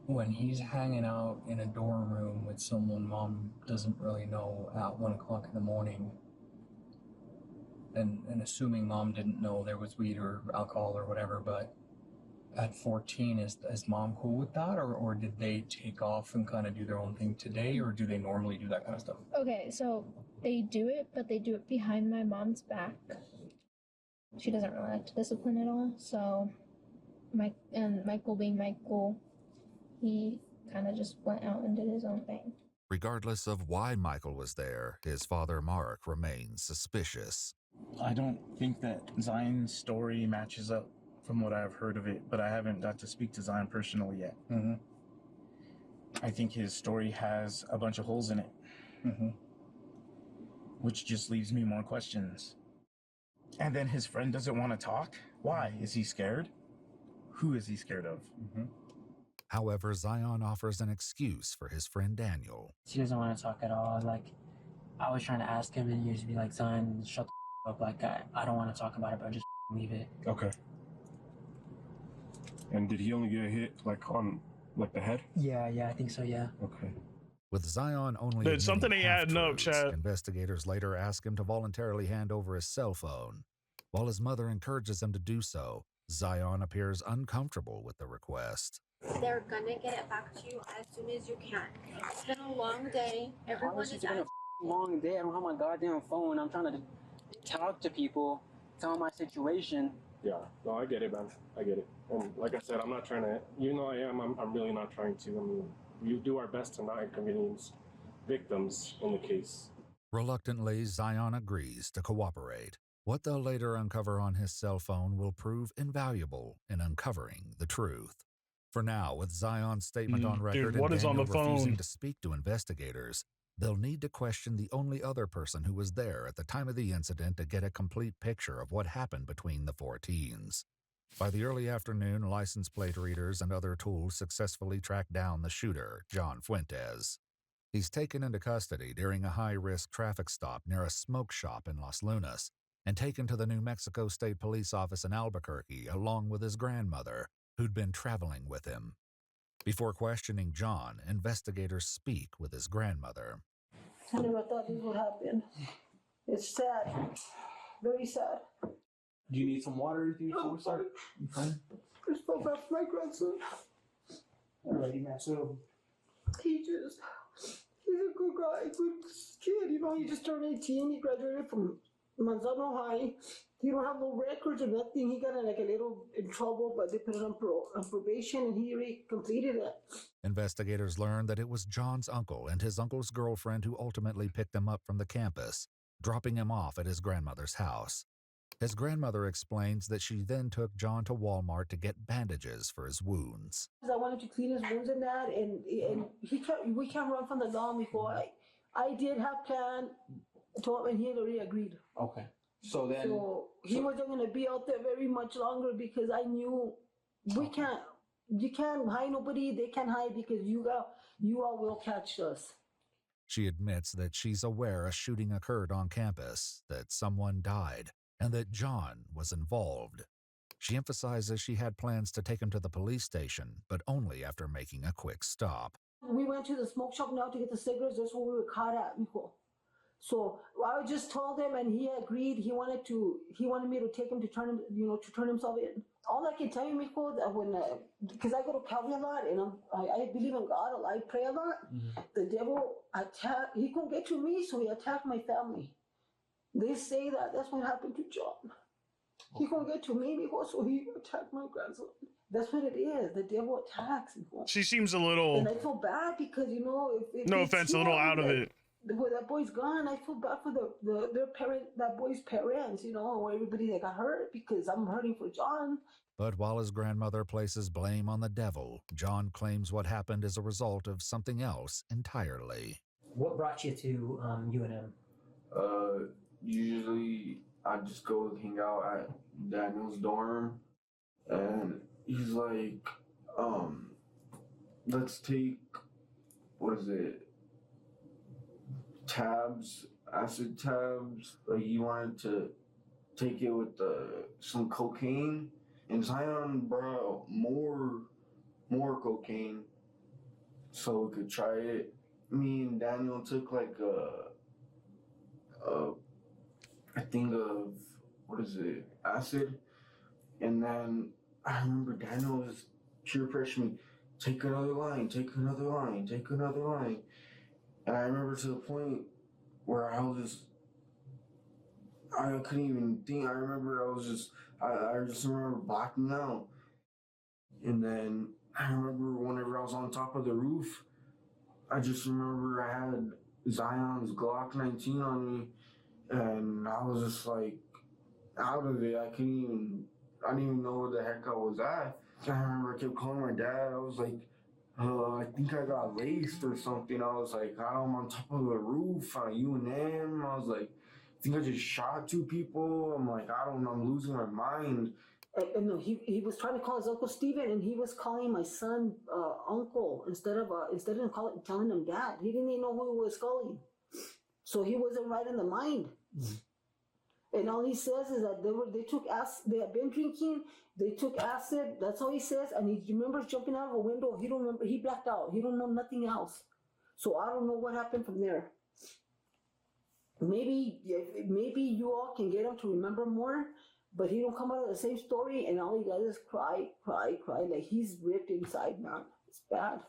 When he's hanging out in a dorm room with someone mom doesn't really know at 1 o'clock in the morning, and assuming mom didn't know there was weed or alcohol or whatever, but at 14, is mom cool with that, or did they take off and kind of do their own thing today, or do they normally do that kind of stuff? Okay, so they do it, but they do it behind my mom's back. She doesn't really like to discipline at all, so Michael being Michael, he kind of just went out and did his own thing. Regardless of why Michael was there, his father Mark remains suspicious. I don't think that Zion's story matches up from what I've heard of it, but I haven't got to speak to Zion personally yet. Mm-hmm. I think his story has a bunch of holes in it, which just leaves me more questions. And then his friend doesn't want to talk? Why? Is he scared? Who is he scared of? However, Zion offers an excuse for his friend Daniel. He doesn't want to talk at all. Like, I was trying to ask him, and he used to be like, Zion, shut the up. Like, I don't want to talk about it, but just leave it. Okay. And did he only get hit like on like the head? Yeah, I think so, yeah. Okay. With Zion only Dude, something ain't adding up, chat. Investigators later ask him to voluntarily hand over his cell phone. While his mother encourages him to do so, Zion appears uncomfortable with the request. They're gonna get it back to you as soon as you can. It's been a long day. Everyone is It's been a long day. I don't have my goddamn phone. I'm trying to talk to people, tell them my situation. Yeah, no, I get it, man. I get it. And like I said, I'm not trying to, I'm really not trying to. I mean, we do our best to not inconvenience victims in the case. Reluctantly, Zion agrees to cooperate. What they'll later uncover on his cell phone will prove invaluable in uncovering the truth. For now, with Zion's statement on record Dude, what and is on Daniel the refusing phone? to speak to investigators, they'll need to question the only other person who was there at the time of the incident to get a complete picture of what happened between the four teens. By the early afternoon, license plate readers and other tools successfully tracked down the shooter, John Fuentes. He's taken into custody during a high-risk traffic stop near a smoke shop in Los Lunas and taken to the New Mexico State Police Office in Albuquerque along with his grandmother, who'd been traveling with him. Before questioning John, investigators speak with his grandmother. I never thought this would happen. It's sad. Very sad. Do you need some water or anything before we start? You fine? I just felt my grandson. Alrighty, man. So, He He's a good guy, good kid. You know, he just turned 18. He graduated from Manzano High. He don't have no records or nothing. He got like a little in trouble, but they put him on probation, and he already completed it. Investigators learned that it was John's uncle and his uncle's girlfriend who ultimately picked him up from the campus, dropping him off at his grandmother's house. His grandmother explains that she then took John to Walmart to get bandages for his wounds. I wanted to clean his wounds and that, and we can't run from the law before. I did have planned to him, and he had already agreed. Okay. So then. So he wasn't going to be out there very much longer because I knew you can't hide nobody. They can't hide because you all will catch us. She admits that she's aware a shooting occurred on campus, that someone died, and that John was involved. She emphasizes she had plans to take him to the police station, but only after making a quick stop. We went to the smoke shop now to get the cigarettes. That's what we were caught at, Mijo. So I just told him, and he agreed. He wanted me to take him to turn himself in. All I can tell you, Mijo, that when because I go to Calvary a lot, and I believe in God, I pray a lot. Mm-hmm. The devil attacked. He couldn't get to me, so he attacked my family. They say that that's what happened to John. He couldn't get to me, Mijo, so he attacked my grandson. That's what it is. The devil attacks. Mijo. She seems a little. And I feel bad because if no offense, a little out of it. When that boy's gone, I feel bad for that boy's parents, or everybody that got hurt, because I'm hurting for John. But while his grandmother places blame on the devil, John claims what happened is a result of something else entirely. What brought you to UNM? Usually I just go hang out at Daniel's dorm, and he's like, let's take, acid tabs. Like, he wanted to take it with some cocaine, and Zion brought more cocaine so we could try it. Me and Daniel took like a thing of acid, and then I remember Daniel was peer pressuring me, take another line, and I remember to the point where I couldn't even think. I just remember blacking out. And then I remember whenever I was on top of the roof, I just remember I had Zion's Glock 19 on me, and I was just like out of it. I didn't even know where the heck I was at. I remember I kept calling my dad. I was like, I think I got laced or something. I was like, I'm on top of the roof on UNM. I was like, I think I just shot 2 people. I'm like, I don't know, I'm losing my mind. No, he was trying to call his Uncle Steven, and he was calling my son uncle instead of telling him dad. He didn't even know who he was calling, so he wasn't right in the mind. Mm-hmm. And all he says is that they took acid. They had been drinking. They took acid. That's all he says. And he remembers jumping out of a window. He don't remember. He blacked out. He don't know nothing else. So I don't know what happened from there. Maybe you all can get him to remember more, but he don't come out of the same story, and all he does is cry, like he's ripped inside, man. It's bad.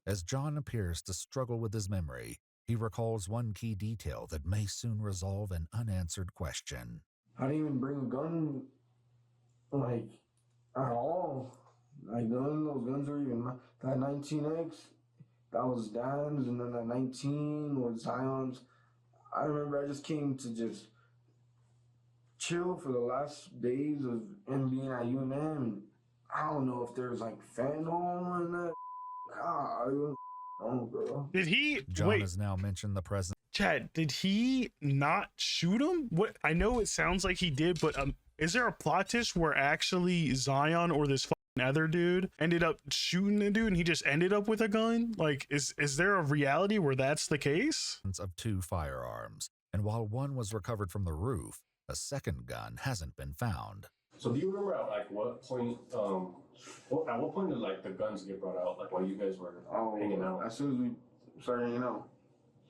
As John appears to struggle with his memory, he recalls one key detail that may soon resolve an unanswered question. I didn't even bring a gun, like, at all. Like, none of those guns were even that 19X. That was Dan's, and then that 19 was Zion's. I remember I just came to just chill for the last days of him being at UNM. I don't know if there's like fentanyl in that. God, I don't know, bro. Did he? John has now mentioned the presence. Chad, did he not shoot him? What? I know it sounds like he did, but is there a plot twist where actually Zion or this other dude ended up shooting the dude and he just ended up with a gun? Like, is there a reality where that's the case? Of 2 firearms, and while one was recovered from the roof, a second gun hasn't been found. So do you remember at like what point? At what point did like the guns get brought out? Like while you guys were hanging out? As soon as we started hanging out,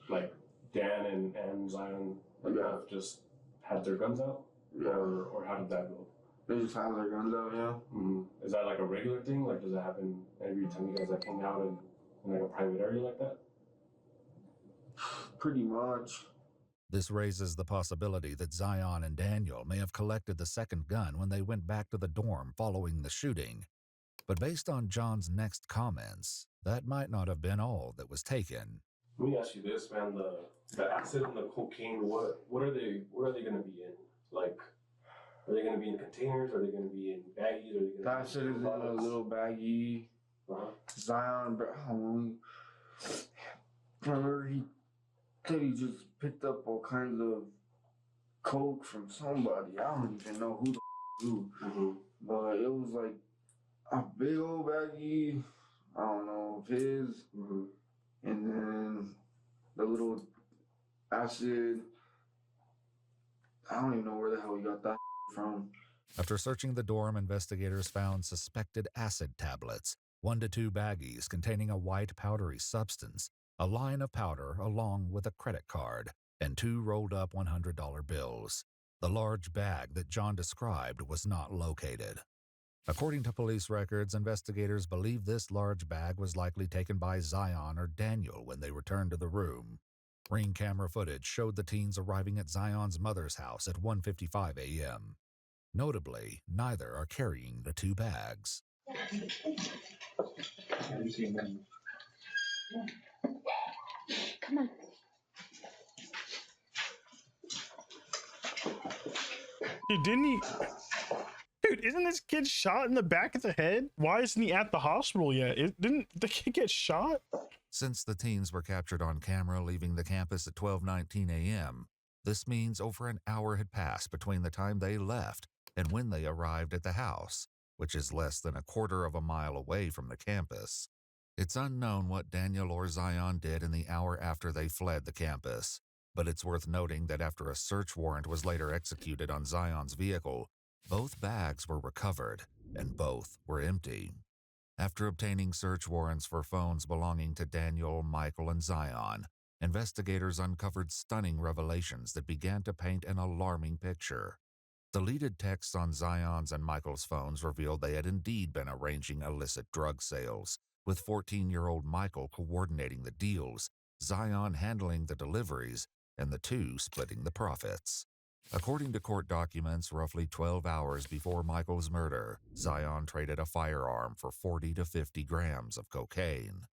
like Dan and Zion have just had their guns out, or how did that go? They just have their guns out, yeah. Mm-hmm. Is that like a regular thing? Like, does that happen every time you guys like hang out in like a private area like that? Pretty much. This raises the possibility that Zion and Daniel may have collected the second gun when they went back to the dorm following the shooting. But based on John's next comments, that might not have been all that was taken. Let me ask you this, man. The acid and the cocaine, what are they gonna be in? Like, are they gonna be in containers? Are they gonna be in baggies? Are they gonna The acid is in a little baggie. Zion, remember he said he just picked up all kinds of coke from somebody. I don't even know who but it was like a big old baggie. I don't know of his, and then the little acid. I don't even know where the hell he got that from. After searching the dorm, investigators found suspected acid tablets, 1 to 2 baggies containing a white powdery substance, a line of powder along with a credit card, and 2 rolled up $100 bills. The large bag that John described was not located. According to police records, investigators believe this large bag was likely taken by Zion or Daniel when they returned to the room. Ring camera footage showed the teens arriving at Zion's mother's house at 1:55 a.m. Notably, neither are carrying the 2 bags. Come on. Dude, didn't he? Dude, isn't this kid shot in the back of the head? Why isn't he at the hospital yet? Didn't the kid get shot? Since the teens were captured on camera leaving the campus at 12:19 a.m., this means over an hour had passed between the time they left and when they arrived at the house, which is less than a quarter of a mile away from the campus. It's unknown what Daniel or Zion did in the hour after they fled the campus, but it's worth noting that after a search warrant was later executed on Zion's vehicle, both bags were recovered and both were empty. After obtaining search warrants for phones belonging to Daniel, Michael, and Zion, investigators uncovered stunning revelations that began to paint an alarming picture. Deleted texts on Zion's and Michael's phones revealed they had indeed been arranging illicit drug sales, with 14-year-old Michael coordinating the deals, Zion handling the deliveries, and the two splitting the profits. According to court documents, roughly 12 hours before Michael's murder, Zion traded a firearm for 40 to 50 grams of cocaine.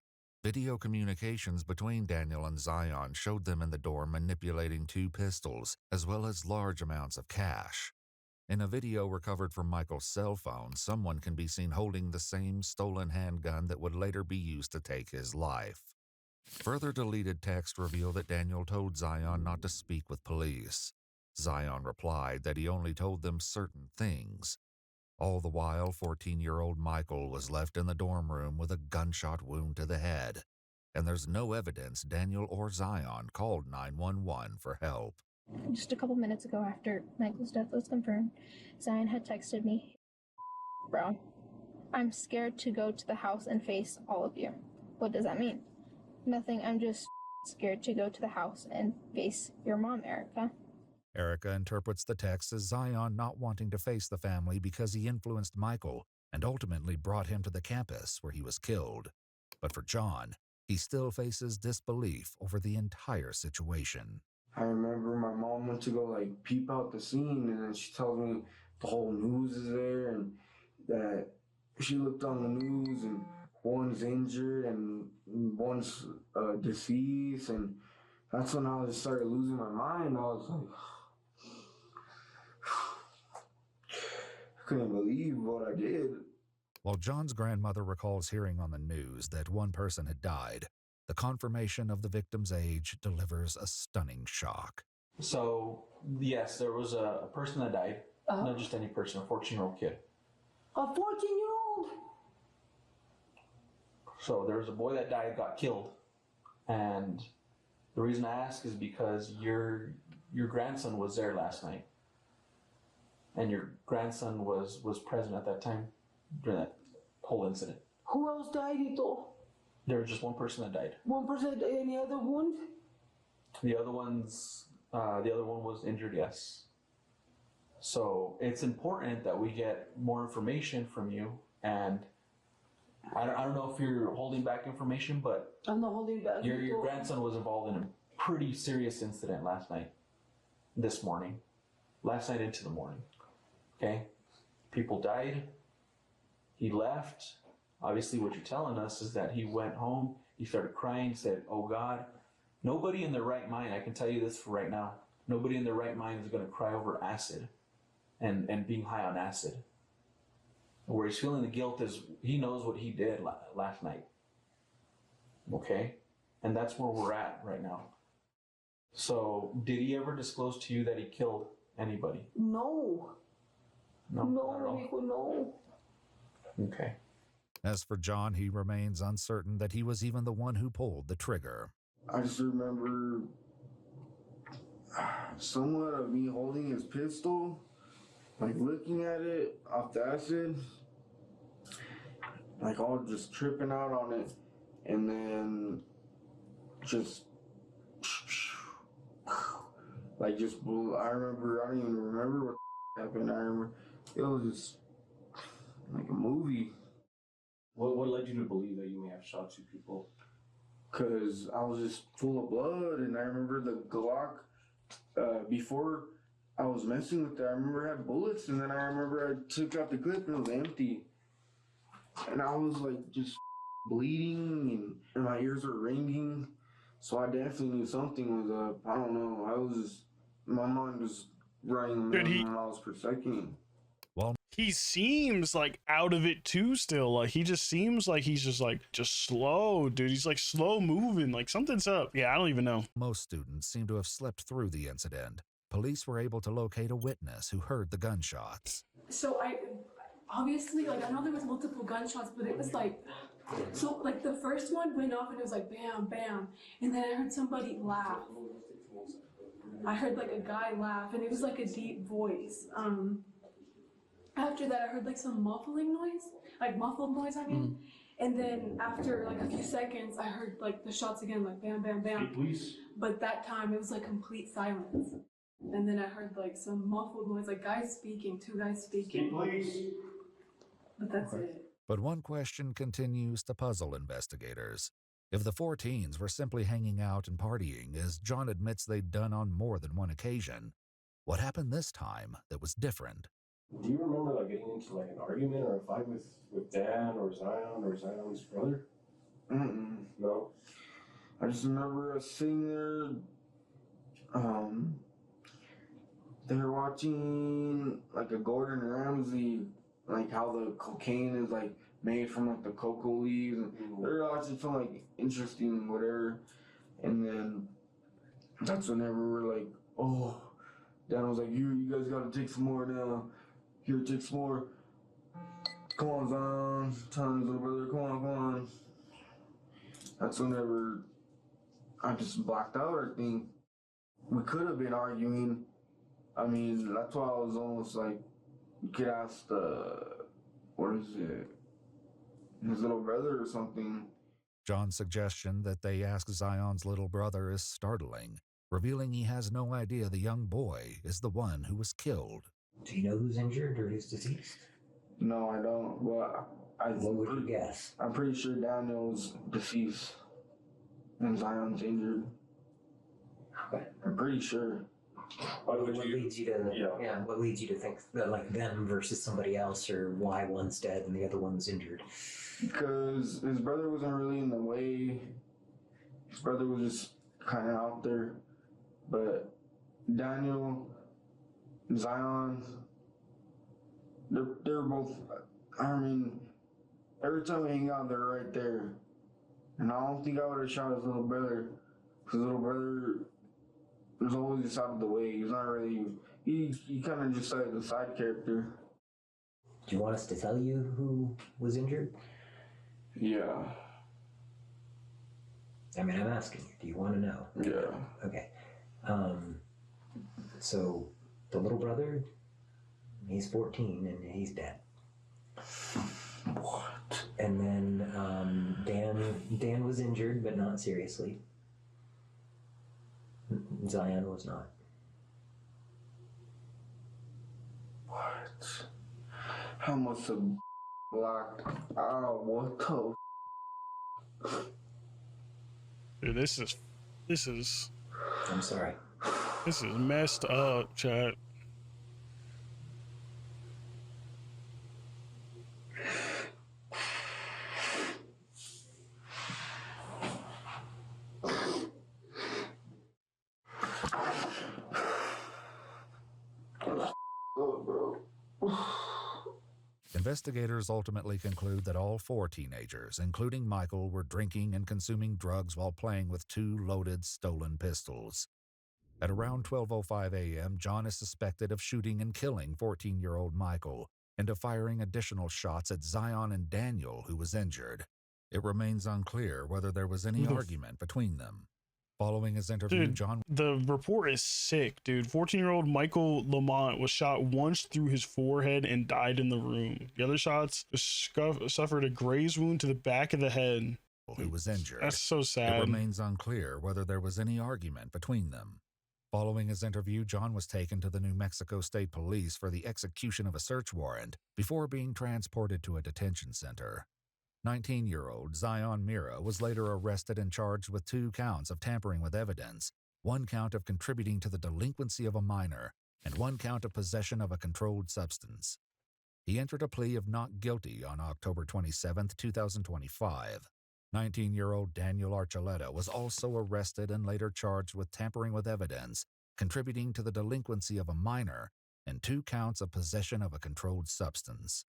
Video communications between Daniel and Zion showed them in the dorm manipulating 2 pistols, as well as large amounts of cash. In a video recovered from Michael's cell phone, someone can be seen holding the same stolen handgun that would later be used to take his life. Further deleted text reveal that Daniel told Zion not to speak with police. Zion replied that he only told them certain things. All the while, 14-year-old Michael was left in the dorm room with a gunshot wound to the head, and there's no evidence Daniel or Zion called 911 for help. Just a couple minutes ago, after Michael's death was confirmed, Zion had texted me, "Bro, I'm scared to go to the house and face all of you." What does that mean? Nothing, I'm just scared to go to the house and face your mom, Erica. Erica interprets the text as Zion not wanting to face the family because he influenced Michael and ultimately brought him to the campus where he was killed. But for John, he still faces disbelief over the entire situation. I remember my mom went to go like peep out the scene, and then she tells me the whole news is there and that she looked on the news and one's injured and one's deceased, and that's when I just started losing my mind. I was like, I couldn't believe what I did. While John's grandmother recalls hearing on the news that one person had died, the confirmation of the victim's age delivers a stunning shock. So, yes, there was a person that died. Not just any person, a 14-year-old kid. A 14-year-old? So there was a boy that died, got killed. And the reason I ask is because your grandson was there last night. And your grandson was present at that time during that whole incident. Who else died, Ito? There was just one person that died. One person, any other wound? The other one was injured, yes. So it's important that we get more information from you, and I don't know if you're holding back information, but I'm not holding back. your grandson was involved pretty serious incident last night, this morning, last night into the morning. Okay? People died. He left. Obviously, what you're telling us is that he went home, he started crying, said, "Oh God." Nobody in their right mind, I can tell you this for right now, nobody in their right mind is going to cry over acid and being high on acid. Where he's feeling the guilt is he knows what he did last night. Okay? And that's where we're at right now. So, did he ever disclose to you that he killed anybody? No. No, not at all. Mijo, no. Okay. As for John, he remains uncertain that he was even the one who pulled the trigger. I just remember somewhat of me holding his pistol, like looking at it off the acid, like all just tripping out on it, and then just like just I remember, I don't even remember what happened. I remember it was just like a movie. What led you to believe that you may have shot two people? Cause I was just full of blood, and I remember the Glock. Before I was messing with it, I remember it had bullets, and then I remember I took out the clip and it was empty, and I was like just bleeding, and my ears were ringing. So I definitely knew something was up. I don't know. I was just, my mind was running a million miles per second. Well, he seems like out of it too still. Like he just seems like he's just slow, dude. He's like slow moving, like something's up. Yeah, I don't even know. Most students seem to have slipped through the incident. Police were able to locate a witness who heard the gunshots. So I obviously, like, I know there was multiple gunshots, but it was like, so like the first one went off and it was like bam, bam, and then I heard somebody laugh. I heard like a guy laugh, and it was like a deep voice. After that, I heard like some muffling noise, like muffled noise, I mean. And then after like a few seconds, I heard like the shots again, like bam, bam, bam. Hey, police. But that time it was like complete silence. And then I heard like some muffled noise, like guys speaking, two guys speaking. Hey, police. But that's it. But one question continues to puzzle investigators. If the four teens were simply hanging out and partying, as John admits they'd done on more than one occasion, what happened this time that was different? Do you remember like getting into like an argument or a fight with Dan or Zion or Zion's brother? No. I just remember us sitting there. They were watching like a Gordon Ramsay, like how the cocaine is like made from like the cocoa leaves, and they were watching something like interesting, whatever. And then that's whenever we're like, oh, Dan was like, you guys gotta take some more now. Here, take some more. Come on, Zion. Telling his little brother, come on. That's whenever I just blacked out, I think. We could have been arguing. I mean, that's why I was almost like, you could ask his little brother or something. John's suggestion that they ask Zion's little brother is startling, revealing he has no idea the young boy is the one who was killed. Do you know who's injured or who's deceased? No, I don't. Well, what would you guess? I'm pretty sure Daniel's deceased and Zion's injured. Okay. I'm pretty sure. What leads you to what leads you to think that like them versus somebody else, or why one's dead and the other one's injured? Because his brother wasn't really in the way. His brother was just kind of out there. But Daniel, Zion, they're both, I mean, every time we hang out, they're right there. And I don't think I would have shot his little brother. His little brother was always just out of the way. He's not really, he kind of just like the side character. Do you want us to tell you who was injured? Yeah. I mean, I'm asking you. Do you want to know? Yeah. Okay. So the little brother, he's 14 and he's dead. What? And then Dan was injured, but not seriously. Zion was not. What? How much have blocked? Oh, what the? Dude, this is I'm sorry. This is messed up, chat. Investigators ultimately conclude that all 4 teenagers, including Michael, were drinking and consuming drugs while playing with 2 loaded stolen pistols. At around 12:05 a.m., John is suspected of shooting and killing 14-year-old Michael and of firing additional shots at Zion and Daniel, who was injured. It remains unclear whether there was any argument between them. Following his interview, Dude, John... the report is sick, dude. 14-year-old Michael Lamont was shot once through his forehead and died in the room. The other shots suffered a graze wound to the back of the head. Who was injured. That's so sad. It remains unclear whether there was any argument between them. Following his interview, John was taken to the New Mexico State Police for the execution of a search warrant before being transported to a detention center. 19-year-old Zion Mira was later arrested and charged with 2 counts of tampering with evidence, 1 count of contributing to the delinquency of a minor, and 1 count of possession of a controlled substance. He entered a plea of not guilty on October 27, 2025. 19-year-old Daniel Archuleta was also arrested and later charged with tampering with evidence, contributing to the delinquency of a minor, and 2 counts of possession of a controlled substance.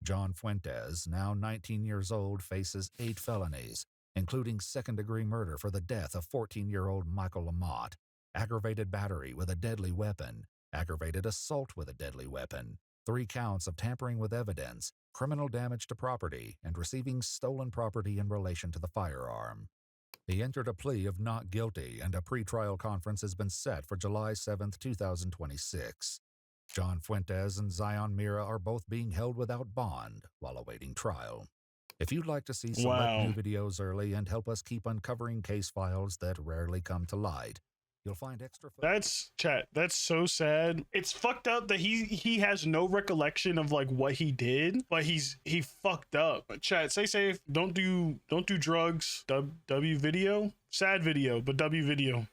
John Fuentes, now 19 years old, faces 8 felonies, including second-degree murder for the death of 14-year-old Michael Lamont, aggravated battery with a deadly weapon, aggravated assault with a deadly weapon, 3 counts of tampering with evidence, criminal damage to property, and receiving stolen property in relation to the firearm. He entered a plea of not guilty, and a pretrial conference has been set for July 7, 2026. John Fuentes and Zion Mira are both being held without bond while awaiting trial. If you'd like to see select new videos early and help us keep uncovering case files that rarely come to light, you'll find extra... That's so sad. It's fucked up that he has no recollection of like what he did, but he fucked up. But chat, stay safe. Don't do drugs. W video. Sad video, but W video.